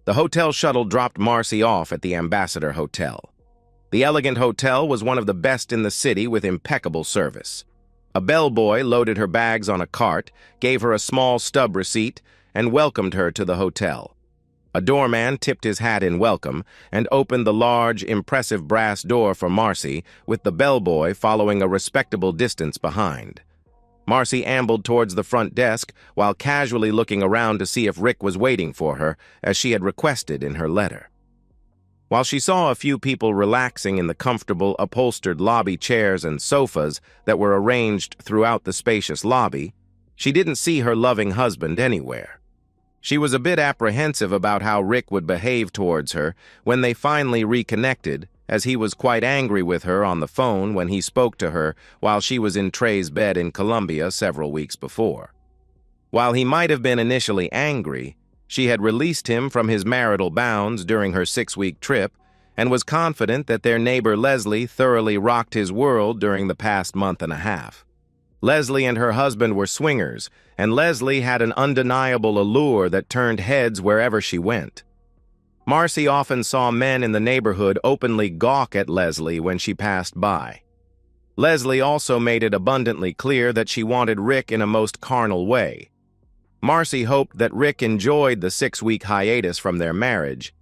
The hotel shuttle dropped Marcy off at the Ambassador Hotel. The elegant hotel was one of the best in the city with impeccable service. A bellboy loaded her bags on a cart, gave her a small stub receipt, and welcomed her to the hotel. A doorman tipped his hat in welcome and opened the large, impressive brass door for Marcy, with the bellboy following a respectable distance behind. Marcy ambled towards the front desk while casually looking around to see if Rick was waiting for her, as she had requested in her letter. While she saw a few people relaxing in the comfortable, upholstered lobby chairs and sofas that were arranged throughout the spacious lobby, she didn't see her loving husband anywhere. She was a bit apprehensive about how Rick would behave towards her when they finally reconnected, as he was quite angry with her on the phone when he spoke to her while she was in Trey's bed in Colombia several weeks before. While he might have been initially angry, she had released him from his marital bounds during her 6-week trip and was confident that their neighbor Leslie thoroughly rocked his world during the past month and a half. Leslie and her husband were swingers, and Leslie had an undeniable allure that turned heads wherever she went. Marcy often saw men in the neighborhood openly gawk at Leslie when she passed by. Leslie also made it abundantly clear that she wanted Rick in a most carnal way. Marcy hoped that Rick enjoyed the 6-week hiatus from their marriage,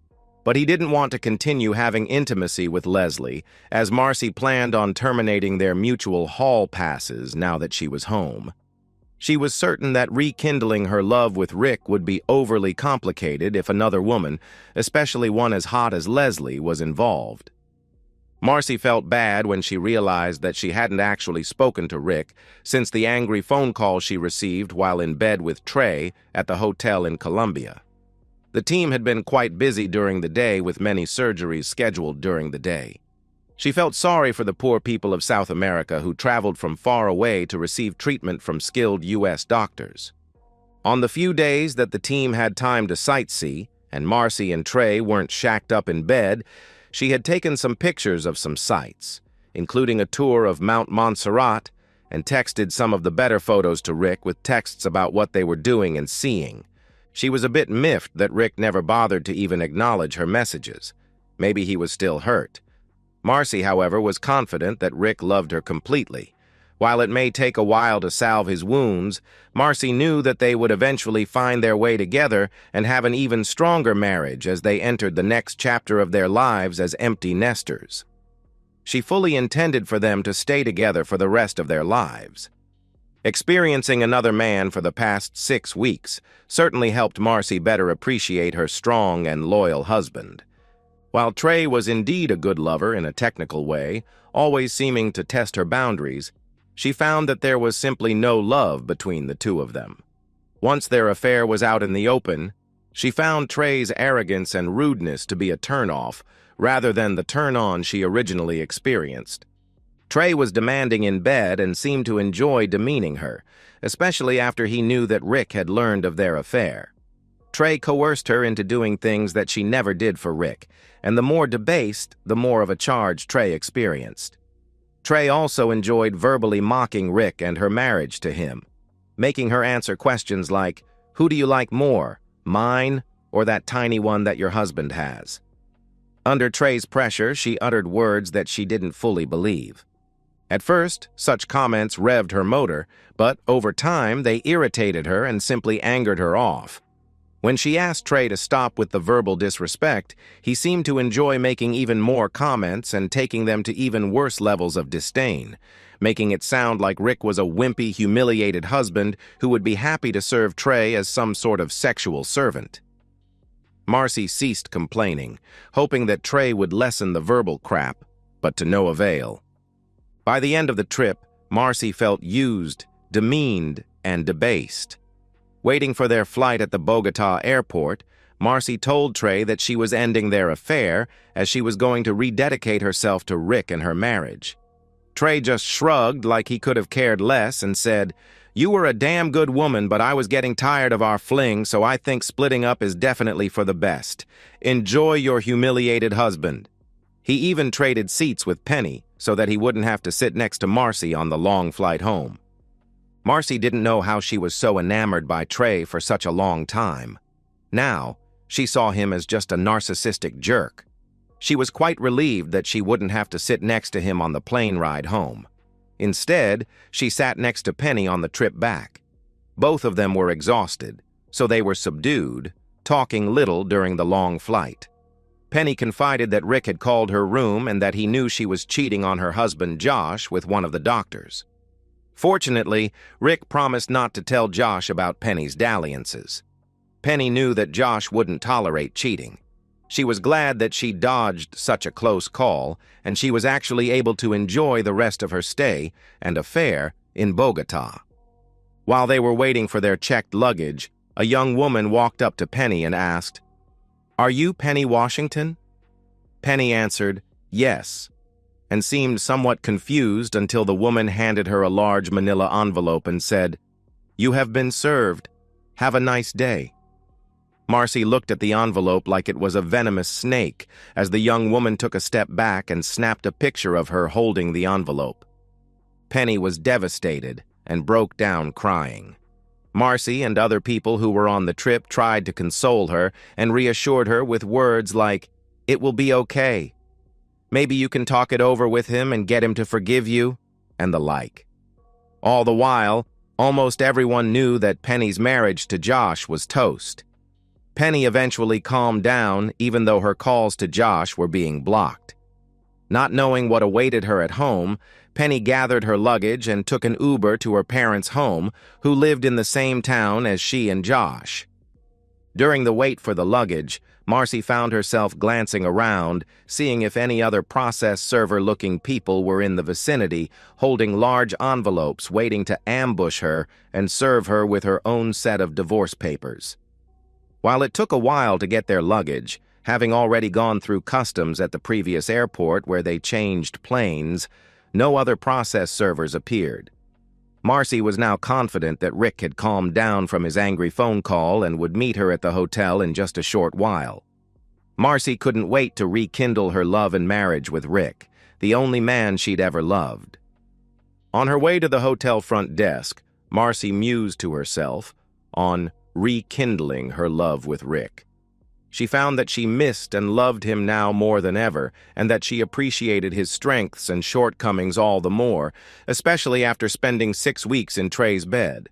but he didn't want to continue having intimacy with Leslie, as Marcy planned on terminating their mutual hall passes now that she was home. She was certain that rekindling her love with Rick would be overly complicated if another woman, especially one as hot as Leslie, was involved. Marcy felt bad when she realized that she hadn't actually spoken to Rick since the angry phone call she received while in bed with Trey at the hotel in Colombia. The team had been quite busy during the day with many surgeries scheduled during the day. She felt sorry for the poor people of South America who traveled from far away to receive treatment from skilled U.S. doctors. On the few days that the team had time to sightsee, and Marcy and Trey weren't shacked up in bed, she had taken some pictures of some sights, including a tour of Mount Montserrat, and texted some of the better photos to Rick with texts about what they were doing and seeing. She was a bit miffed that Rick never bothered to even acknowledge her messages. Maybe he was still hurt. Marcy, however, was confident that Rick loved her completely. While it may take a while to salve his wounds, Marcy knew that they would eventually find their way together and have an even stronger marriage as they entered the next chapter of their lives as empty nesters. She fully intended for them to stay together for the rest of their lives. Experiencing another man for the past 6 weeks certainly helped Marcy better appreciate her strong and loyal husband. While Trey was indeed a good lover in a technical way, always seeming to test her boundaries, she found that there was simply no love between the two of them. Once their affair was out in the open, she found Trey's arrogance and rudeness to be a turn-off rather than the turn-on she originally experienced. Trey was demanding in bed and seemed to enjoy demeaning her, especially after he knew that Rick had learned of their affair. Trey coerced her into doing things that she never did for Rick, and the more debased, the more of a charge Trey experienced. Trey also enjoyed verbally mocking Rick and her marriage to him, making her answer questions like, "Who do you like more, mine or that tiny one that your husband has?" Under Trey's pressure, she uttered words that she didn't fully believe. At first, such comments revved her motor, but over time they irritated her and simply angered her off. When she asked Trey to stop with the verbal disrespect, he seemed to enjoy making even more comments and taking them to even worse levels of disdain, making it sound like Rick was a wimpy, humiliated husband who would be happy to serve Trey as some sort of sexual servant. Marcy ceased complaining, hoping that Trey would lessen the verbal crap, but to no avail. By the end of the trip, Marcy felt used, demeaned, and debased. Waiting for their flight at the Bogota airport, Marcy told Trey that she was ending their affair as she was going to rededicate herself to Rick and her marriage. Trey just shrugged like he could have cared less and said, "You were a damn good woman, but I was getting tired of our fling, so I think splitting up is definitely for the best. Enjoy your humiliated husband." He even traded seats with Penny so that he wouldn't have to sit next to Marcy on the long flight home. Marcy didn't know how she was so enamored by Trey for such a long time. Now, She saw him as just a narcissistic jerk. She was quite relieved that she wouldn't have to sit next to him on the plane ride home. Instead, she sat next to Penny on the trip back. Both of them were exhausted, so they were subdued, talking little during the long flight. Penny confided that Rick had called her room and that he knew she was cheating on her husband Josh with one of the doctors. Fortunately, Rick promised not to tell Josh about Penny's dalliances. Penny knew that Josh wouldn't tolerate cheating. She was glad that she dodged such a close call, and she was actually able to enjoy the rest of her stay and affair in Bogota. While they were waiting for their checked luggage, a young woman walked up to Penny and asked, "Are you Penny Washington?" Penny answered, "Yes," and seemed somewhat confused until the woman handed her a large manila envelope and said, "You have been served. Have a nice day." Marcy looked at the envelope like it was a venomous snake as the young woman took a step back and snapped a picture of her holding the envelope. Penny was devastated and broke down crying. Marcy and other people who were on the trip tried to console her and reassured her with words like, "It will be okay. Maybe you can talk it over with him and get him to forgive you," and the like. All the while, almost everyone knew that Penny's marriage to Josh was toast. Penny eventually calmed down, even though her calls to Josh were being blocked. Not knowing what awaited her at home, Penny gathered her luggage and took an Uber to her parents' home, who lived in the same town as she and Josh. During the wait for the luggage, Marcy found herself glancing around, seeing if any other process server-looking people were in the vicinity, holding large envelopes waiting to ambush her and serve her with her own set of divorce papers. While it took a while to get their luggage, having already gone through customs at the previous airport where they changed planes, no other process servers appeared. Marcy was now confident that Rick had calmed down from his angry phone call and would meet her at the hotel in just a short while. Marcy couldn't wait to rekindle her love and marriage with Rick, the only man she'd ever loved. On her way to the hotel front desk, Marcy mused to herself on rekindling her love with Rick. She found that she missed and loved him now more than ever, and that she appreciated his strengths and shortcomings all the more, especially after spending 6 weeks in Trey's bed.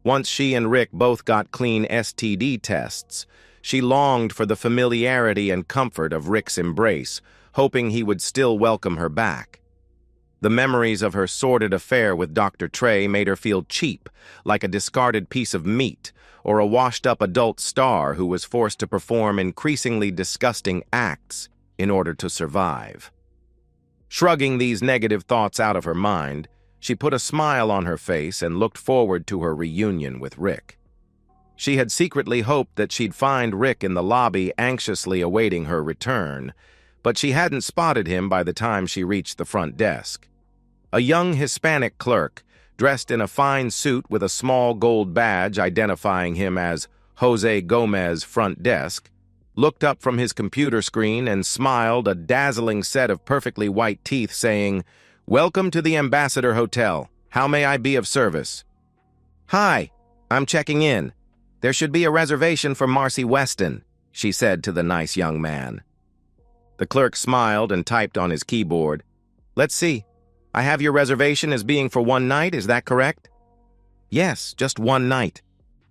Once she and Rick both got clean STD tests, she longed for the familiarity and comfort of Rick's embrace, hoping he would still welcome her back. The memories of her sordid affair with Dr. Trey made her feel cheap, like a discarded piece of meat, or a washed-up adult star who was forced to perform increasingly disgusting acts in order to survive. Shrugging these negative thoughts out of her mind, she put a smile on her face and looked forward to her reunion with Rick. She had secretly hoped that she'd find Rick in the lobby anxiously awaiting her return, but she hadn't spotted him by the time she reached the front desk. A young Hispanic clerk, dressed in a fine suit with a small gold badge identifying him as Jose Gomez Front Desk, looked up from his computer screen and smiled a dazzling set of perfectly white teeth, saying, "Welcome to the Ambassador Hotel. How may I be of service?" "Hi, I'm checking in. There should be a reservation for Marcy Weston," she said to the nice young man. The clerk smiled and typed on his keyboard. "Let's see. I have your reservation as being for one night, is that correct?" "Yes, just one night.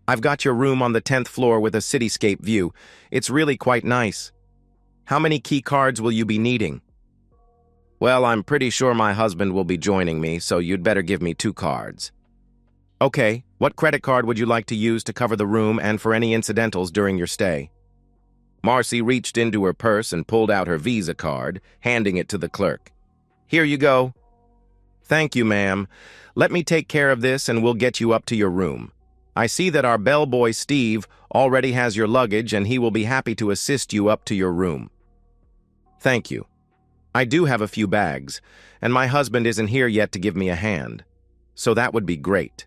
I've got your room on the 10th floor with a cityscape view. It's really quite nice. How many key cards will you be needing?" "Well, I'm pretty sure my husband will be joining me, so you'd better give me 2 cards. "Okay, what credit card would you like to use to cover the room and for any incidentals during your stay?" Marcy reached into her purse and pulled out her Visa card, handing it to the clerk. "Here you go." "Thank you, ma'am. Let me take care of this and we'll get you up to your room. I see that our bellboy Steve already has your luggage and he will be happy to assist you up to your room." "Thank you. I do have a few bags, and my husband isn't here yet to give me a hand, so that would be great."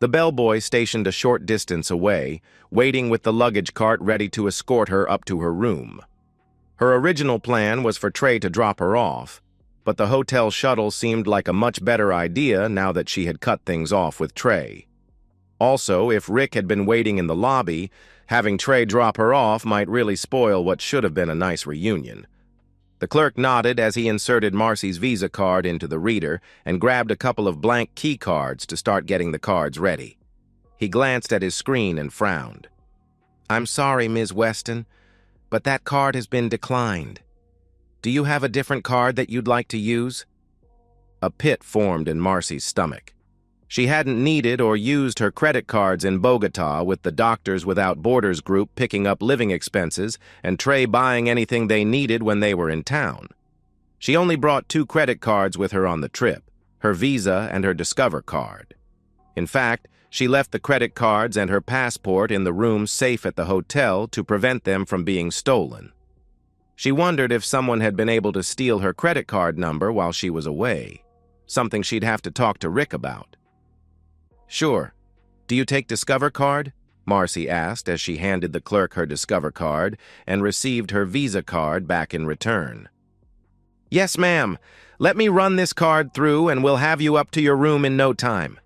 The bellboy stationed a short distance away, waiting with the luggage cart ready to escort her up to her room. Her original plan was for Trey to drop her off, but the hotel shuttle seemed like a much better idea now that she had cut things off with Trey. Also, if Rick had been waiting in the lobby, Having Trey drop her off might really spoil what should have been a nice reunion. The clerk nodded as he inserted Marcy's Visa card into the reader and grabbed a couple of blank key cards to start getting the cards ready. He glanced at his screen and frowned. "I'm sorry, Ms. Weston, but that card has been declined. Do you have a different card that you'd like to use?" A pit formed in Marcy's stomach. She hadn't needed or used her credit cards in Bogota, with the Doctors Without Borders group picking up living expenses and Trey buying anything they needed when they were in town. She only brought 2 credit cards with her on the trip, her Visa and her Discover card. In fact, she left the credit cards and her passport in the room safe at the hotel to prevent them from being stolen. She wondered if someone had been able to steal her credit card number while she was away, something she'd have to talk to Rick about. "Sure. Do you take Discover card?" Marcy asked as she handed the clerk her Discover card and received her Visa card back in return. "Yes, ma'am. Let me run this card through and we'll have you up to your room in no time."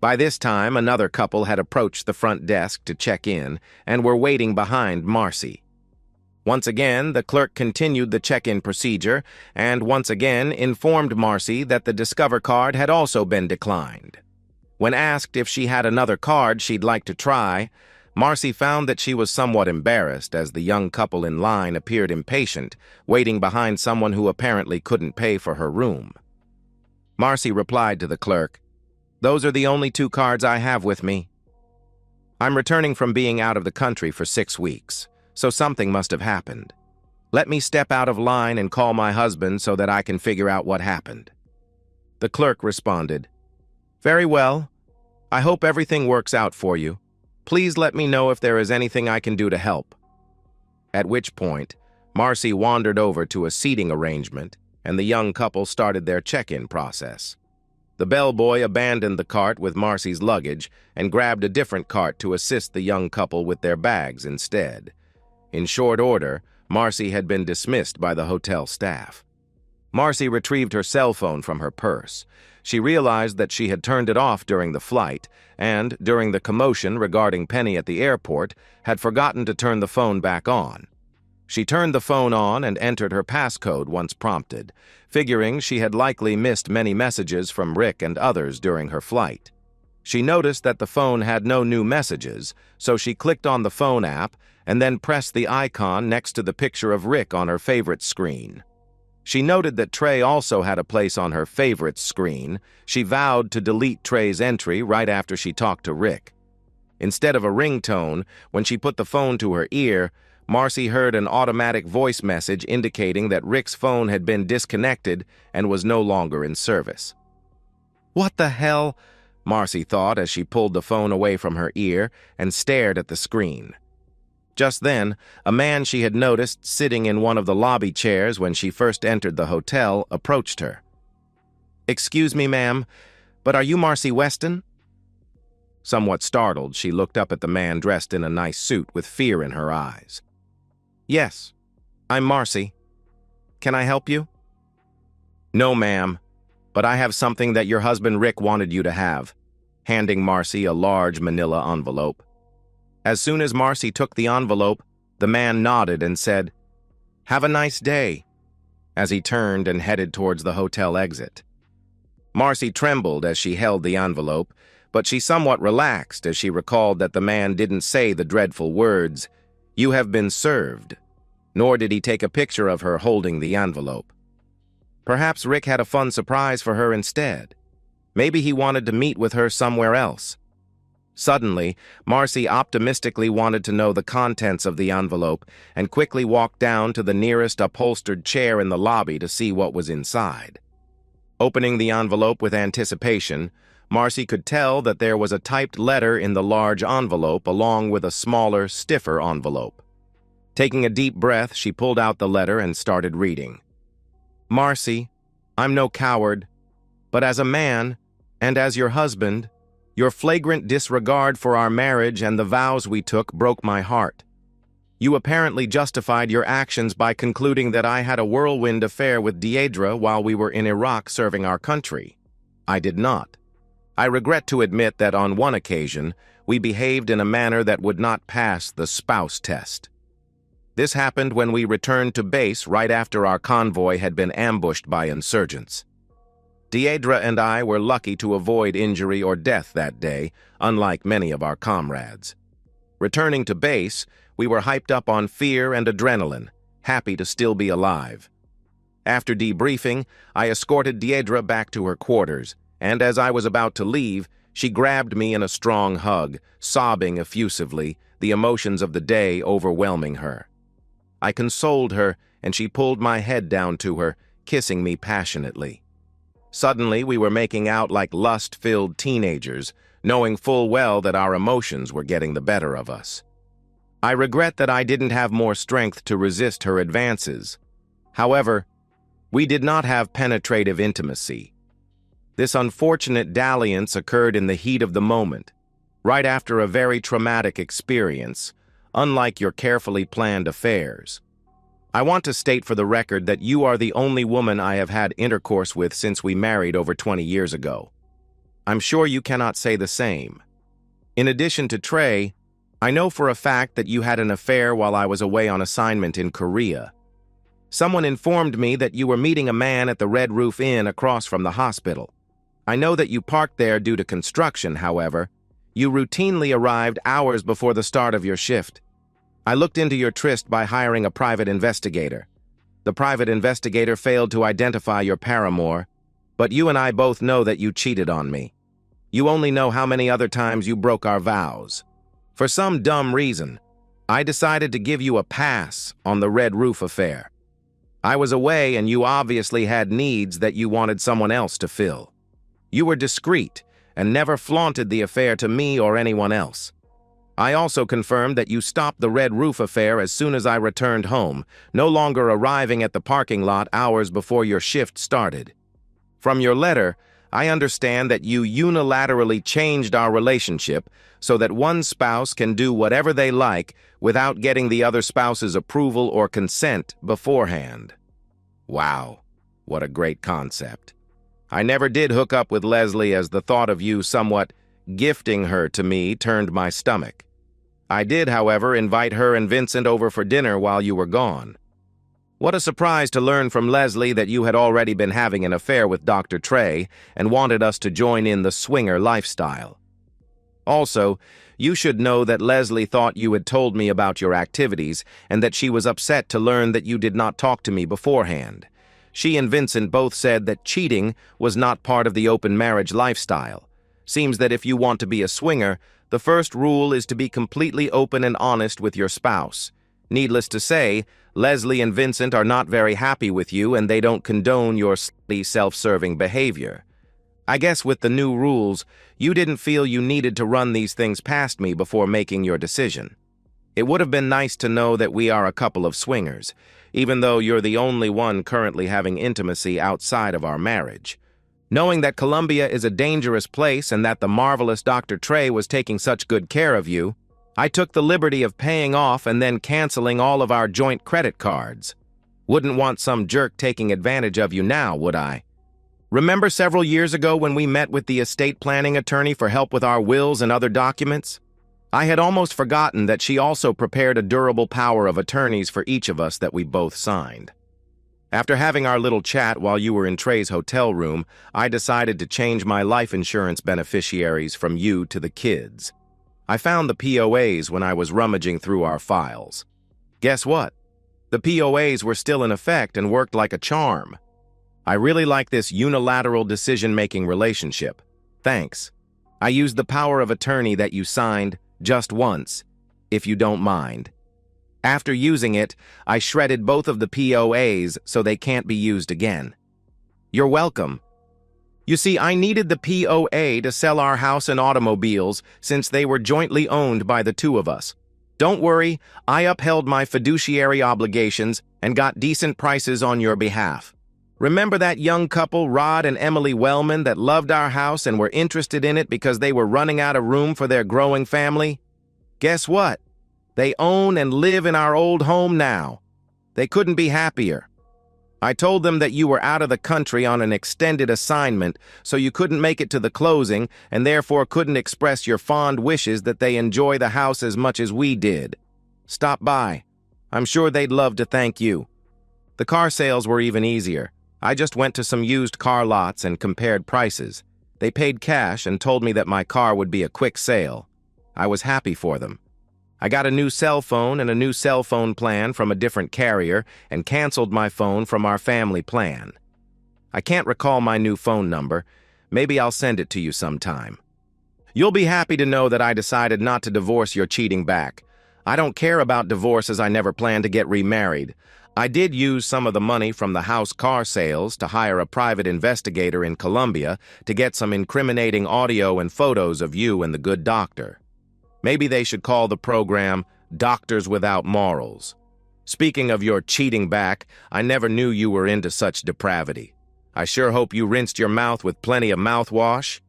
By this time, another couple had approached the front desk to check in and were waiting behind Marcy. Once again, the clerk continued the check-in procedure and once again informed Marcy that the Discover card had also been declined. When asked if she had another card she'd like to try, Marcy found that she was somewhat embarrassed as the young couple in line appeared impatient, waiting behind someone who apparently couldn't pay for her room. Marcy replied to the clerk, "Those are the only 2 cards I have with me. I'm returning from being out of the country for 6 weeks, so something must have happened. Let me step out of line and call my husband so that I can figure out what happened." The clerk responded, "Very well. I hope everything works out for you. Please let me know if there is anything I can do to help." At which point, Marcy wandered over to a seating arrangement, and the young couple started their check-in process. The bellboy abandoned the cart with Marcy's luggage and grabbed a different cart to assist the young couple with their bags instead. In short order, Marcy had been dismissed by the hotel staff. Marcy retrieved her cell phone from her purse. She realized that she had turned it off during the flight and, during the commotion regarding Penny at the airport, had forgotten to turn the phone back on. She turned the phone on and entered her passcode once prompted, figuring she had likely missed many messages from Rick and others during her flight. She noticed that the phone had no new messages, so she clicked on the phone app and then pressed the icon next to the picture of Rick on her favorites screen. She noted that Trey also had a place on her favorites screen. She vowed to delete Trey's entry right after she talked to Rick. Instead of a ringtone, when she put the phone to her ear, Marcy heard an automatic voice message indicating that Rick's phone had been disconnected and was no longer in service. "What the hell?" Marcy thought as she pulled the phone away from her ear and stared at the screen. Just then, a man she had noticed sitting in one of the lobby chairs when she first entered the hotel approached her. "Excuse me, ma'am, but are you Marcy Weston?" Somewhat startled, she looked up at the man dressed in a nice suit with fear in her eyes. "Yes, I'm Marcy. Can I help you?" "No, ma'am, but I have something that your husband Rick wanted you to have," handing Marcy a large manila envelope. As soon as Marcy took the envelope, the man nodded and said, "Have a nice day," as he turned and headed towards the hotel exit. Marcy trembled as she held the envelope, but she somewhat relaxed as she recalled that the man didn't say the dreadful words, "You have been served," nor did he take a picture of her holding the envelope. Perhaps Rick had a fun surprise for her instead. Maybe he wanted to meet with her somewhere else. Suddenly, Marcy optimistically wanted to know the contents of the envelope and quickly walked down to the nearest upholstered chair in the lobby to see what was inside. Opening the envelope with anticipation, Marcy could tell that there was a typed letter in the large envelope along with a smaller, stiffer envelope. Taking a deep breath, she pulled out the letter and started reading. "Marcy, I'm no coward, but as a man, and as your husband, your flagrant disregard for our marriage and the vows we took broke my heart. You apparently justified your actions by concluding that I had a whirlwind affair with Deidre while we were in Iraq serving our country. I did not. I regret to admit that on one occasion, we behaved in a manner that would not pass the spouse test. This happened when we returned to base right after our convoy had been ambushed by insurgents. Deidre and I were lucky to avoid injury or death that day, unlike many of our comrades. Returning to base, we were hyped up on fear and adrenaline, happy to still be alive. After debriefing, I escorted Deidre back to her quarters, and as I was about to leave, she grabbed me in a strong hug, sobbing effusively, the emotions of the day overwhelming her. I consoled her, and she pulled my head down to her, kissing me passionately. Suddenly, we were making out like lust-filled teenagers, knowing full well that our emotions were getting the better of us. I regret that I didn't have more strength to resist her advances. However, we did not have penetrative intimacy. This unfortunate dalliance occurred in the heat of the moment, right after a very traumatic experience, unlike your carefully planned affairs. I want to state for the record that you are the only woman I have had intercourse with since we married over 20 years ago. I'm sure you cannot say the same. In addition to Trey, I know for a fact that you had an affair while I was away on assignment in Korea. Someone informed me that you were meeting a man at the Red Roof Inn across from the hospital. I know that you parked there due to construction, however. You routinely arrived hours before the start of your shift. I looked into your tryst by hiring a private investigator. The private investigator failed to identify your paramour, but you and I both know that you cheated on me. You only know how many other times you broke our vows. For some dumb reason, I decided to give you a pass on the Red Roof affair. I was away and you obviously had needs that you wanted someone else to fill. You were discreet and never flaunted the affair to me or anyone else. I also confirmed that you stopped the Red Roof affair as soon as I returned home, no longer arriving at the parking lot hours before your shift started. From your letter, I understand that you unilaterally changed our relationship so that one spouse can do whatever they like without getting the other spouse's approval or consent beforehand. Wow, what a great concept. I never did hook up with Leslie, as the thought of you somewhat gifting her to me turned my stomach. I did, however, invite her and Vincent over for dinner while you were gone. What a surprise to learn from Leslie that you had already been having an affair with Dr. Trey and wanted us to join in the swinger lifestyle. Also, you should know that Leslie thought you had told me about your activities and that she was upset to learn that you did not talk to me beforehand. She and Vincent both said that cheating was not part of the open marriage lifestyle. Seems that if you want to be a swinger, the first rule is to be completely open and honest with your spouse. Needless to say, Leslie and Vincent are not very happy with you and they don't condone your self-serving behavior. I guess with the new rules, you didn't feel you needed to run these things past me before making your decision. It would have been nice to know that we are a couple of swingers, even though you're the only one currently having intimacy outside of our marriage. Knowing that Colombia is a dangerous place and that the marvelous Dr. Trey was taking such good care of you, I took the liberty of paying off and then canceling all of our joint credit cards. Wouldn't want some jerk taking advantage of you now, would I? Remember several years ago when we met with the estate planning attorney for help with our wills and other documents? I had almost forgotten that she also prepared a durable power of attorneys for each of us that we both signed. After having our little chat while you were in Trey's hotel room, I decided to change my life insurance beneficiaries from you to the kids. I found the POAs when I was rummaging through our files. Guess what? The POAs were still in effect and worked like a charm. I really like this unilateral decision-making relationship. Thanks. I used the power of attorney that you signed just once, if you don't mind. After using it, I shredded both of the POAs so they can't be used again. You're welcome. You see, I needed the POA to sell our house and automobiles since they were jointly owned by the two of us. Don't worry, I upheld my fiduciary obligations and got decent prices on your behalf. Remember that young couple, Rod and Emily Wellman, that loved our house and were interested in it because they were running out of room for their growing family? Guess what? They own and live in our old home now. They couldn't be happier. I told them that you were out of the country on an extended assignment, so you couldn't make it to the closing and therefore couldn't express your fond wishes that they enjoy the house as much as we did. Stop by. I'm sure they'd love to thank you. The car sales were even easier. I just went to some used car lots and compared prices. They paid cash and told me that my car would be a quick sale. I was happy for them. I got a new cell phone and a new cell phone plan from a different carrier and canceled my phone from our family plan. I can't recall my new phone number. Maybe I'll send it to you sometime. You'll be happy to know that I decided not to divorce your cheating back. I don't care about divorce as I never plan to get remarried. I did use some of the money from the house car sales to hire a private investigator in Colombia to get some incriminating audio and photos of you and the good doctor. Maybe they should call the program Doctors Without Morals. Speaking of your cheating back, I never knew you were into such depravity. I sure hope you rinsed your mouth with plenty of mouthwash.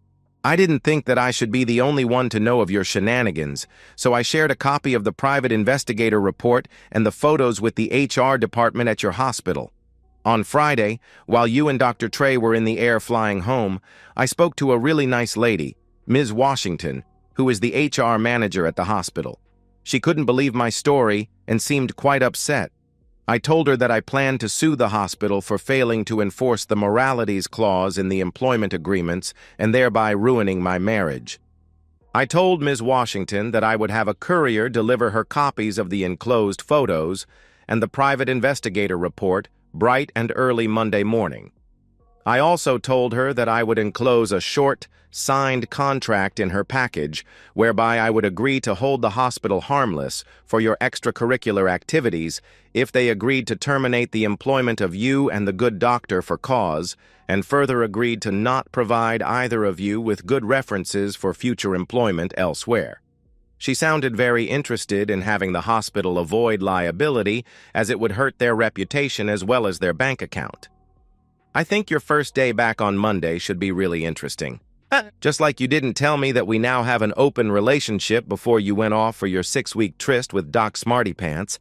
I didn't think that I should be the only one to know of your shenanigans, so I shared a copy of the private investigator report and the photos with the HR department at your hospital. On Friday, while you and Dr. Trey were in the air flying home, I spoke to a really nice lady, Ms. Washington, who is the HR manager at the hospital. She couldn't believe my story and seemed quite upset. I told her that I planned to sue the hospital for failing to enforce the moralities clause in the employment agreements and thereby ruining my marriage. I told Ms. Washington that I would have a courier deliver her copies of the enclosed photos and the private investigator report bright and early Monday morning. I also told her that I would enclose a short, signed contract in her package whereby I would agree to hold the hospital harmless for your extracurricular activities if they agreed to terminate the employment of you and the good doctor for cause, and further agreed to not provide either of you with good references for future employment elsewhere. She sounded very interested in having the hospital avoid liability as it would hurt their reputation as well as their bank account. I think your first day back on Monday should be really interesting. Just like you didn't tell me that we now have an open relationship before you went off for your 6-week tryst with Doc Smarty Pants,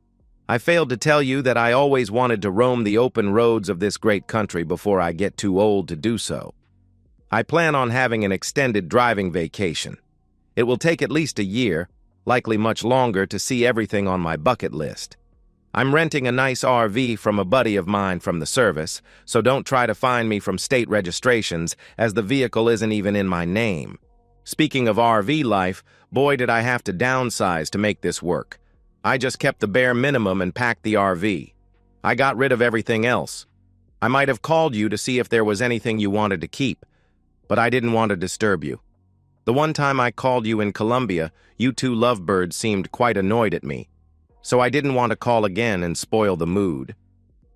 I failed to tell you that I always wanted to roam the open roads of this great country before I get too old to do so. I plan on having an extended driving vacation. It will take at least a year, likely much longer, to see everything on my bucket list. I'm renting a nice RV from a buddy of mine from the service, so don't try to find me from state registrations, as the vehicle isn't even in my name. Speaking of RV life, boy did I have to downsize to make this work. I just kept the bare minimum and packed the RV. I got rid of everything else. I might have called you to see if there was anything you wanted to keep, but I didn't want to disturb you. The one time I called you in Colombia, you two lovebirds seemed quite annoyed at me, so I didn't want to call again and spoil the mood.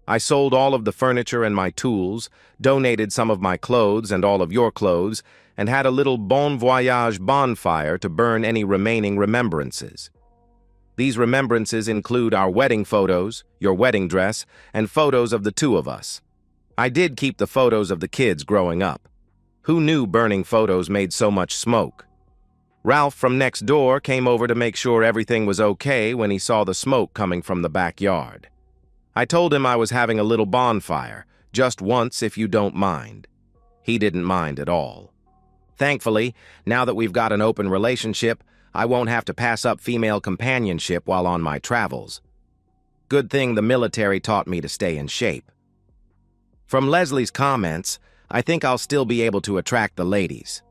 I sold all of the furniture and my tools, donated some of my clothes and all of your clothes, and had a little bon voyage bonfire to burn any remaining remembrances. These remembrances include our wedding photos, your wedding dress, and photos of the two of us. I did keep the photos of the kids growing up. Who knew burning photos made so much smoke? Ralph from next door came over to make sure everything was okay when he saw the smoke coming from the backyard. I told him I was having a little bonfire, just once if you don't mind. He didn't mind at all. Thankfully, now that we've got an open relationship, I won't have to pass up female companionship while on my travels. Good thing the military taught me to stay in shape. From Leslie's comments, I think I'll still be able to attract the ladies.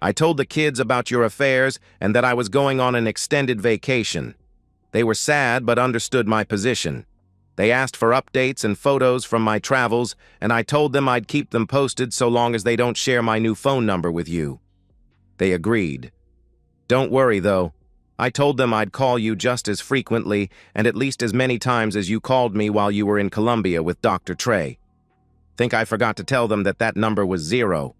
I told the kids about your affairs and that I was going on an extended vacation. They were sad but understood my position. They asked for updates and photos from my travels, and I told them I'd keep them posted so long as they don't share my new phone number with you. They agreed. Don't worry, though. I told them I'd call you just as frequently and at least as many times as you called me while you were in Colombia with Dr. Trey. Think I forgot to tell them that that number was 0.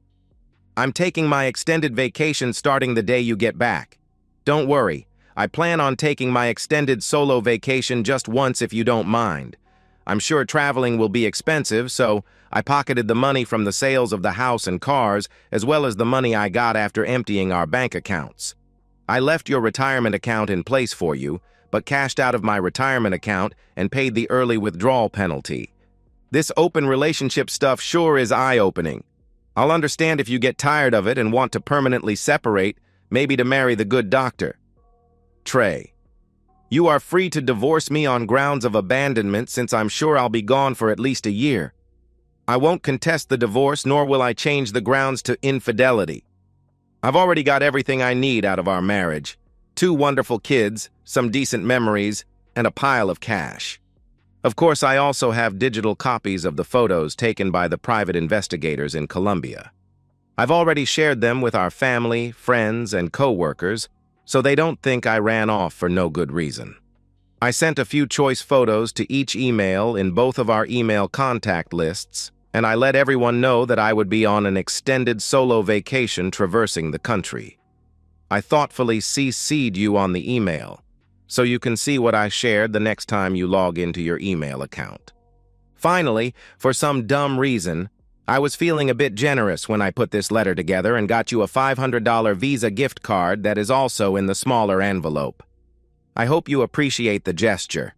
I'm taking my extended vacation starting the day you get back. Don't worry, I plan on taking my extended solo vacation just once if you don't mind. I'm sure traveling will be expensive, so I pocketed the money from the sales of the house and cars, as well as the money I got after emptying our bank accounts. I left your retirement account in place for you, but cashed out of my retirement account and paid the early withdrawal penalty. This open relationship stuff sure is eye-opening. I'll understand if you get tired of it and want to permanently separate, maybe to marry the good doctor. Trey. You are free to divorce me on grounds of abandonment since I'm sure I'll be gone for at least a year. I won't contest the divorce, nor will I change the grounds to infidelity. I've already got everything I need out of our marriage. 2 wonderful kids, some decent memories, and a pile of cash. Of course, I also have digital copies of the photos taken by the private investigators in Colombia. I've already shared them with our family, friends, and co-workers, so they don't think I ran off for no good reason. I sent a few choice photos to each email in both of our email contact lists, and I let everyone know that I would be on an extended solo vacation traversing the country. I thoughtfully CC'd you on the email, so you can see what I shared the next time you log into your email account. Finally, for some dumb reason, I was feeling a bit generous when I put this letter together and got you a $500 Visa gift card that is also in the smaller envelope. I hope you appreciate the gesture.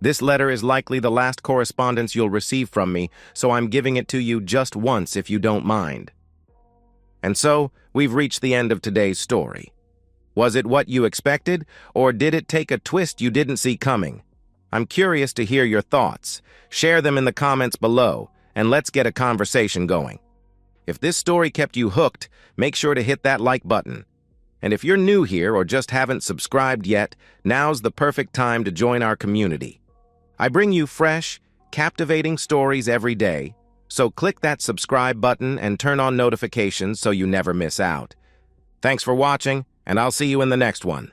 This letter is likely the last correspondence you'll receive from me, so I'm giving it to you just once if you don't mind. And so, we've reached the end of today's story. Was it what you expected, or did it take a twist you didn't see coming? I'm curious to hear your thoughts. Share them in the comments below, and let's get a conversation going. If this story kept you hooked, make sure to hit that like button. And if you're new here or just haven't subscribed yet, now's the perfect time to join our community. I bring you fresh, captivating stories every day, so click that subscribe button and turn on notifications so you never miss out. Thanks for watching, and I'll see you in the next one.